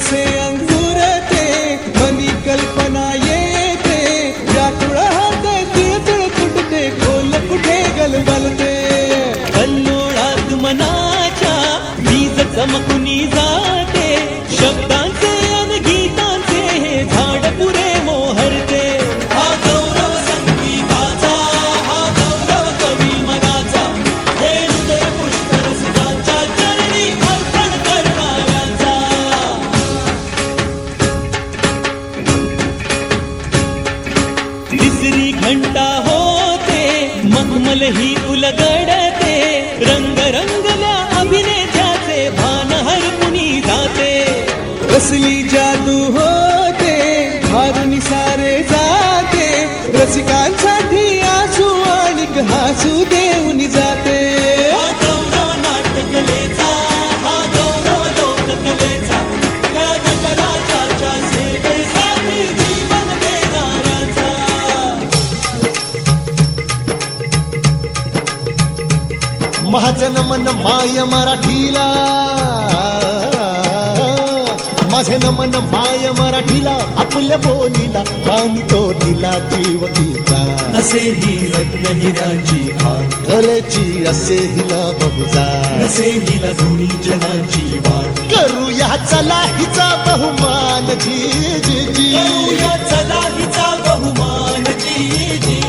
कसे अंकुरते मनी कल्पना येते व्याकुळ हात तिळतिळ फुटते खोल कुठे गलबलते कल्लोळात मनाच्या वीज चमकुनी जाते शब्दांचे अन गीतांचे हे झाड पुरे मोहरते हा गौरव संगीताचा हा गौरव कवी मनाचा हे हृदय पुष्कर सुखाच्या चरणी अर्पण करणाऱ्याचा तिसरी घंटा होते मखमल ही उलगडते रंग रंगल्या अभिनेत्याचे भान हरपुनी जाते कसली जादू होते हारुनी सारे जाते रसिकांसाठी आसू आणि हसू देऊन जाते हा गौरव नाट्यकलेचा हा गौरव लोककलेचा या जगराच्या सेवेसाठी जीवन देणाऱ्याचा महाजन मन माय मराठीला माझे नमन माय मराठीला आपल्या बोलीला आणि तो दिला जीव तिचा असेही रत्न हिराची खान कलेची असे हिला बहुजा असेही धुनी जनाची वाट करूया चला हिचा बहुमान जी जी जी करूया चला हिचा बहुमान जी जी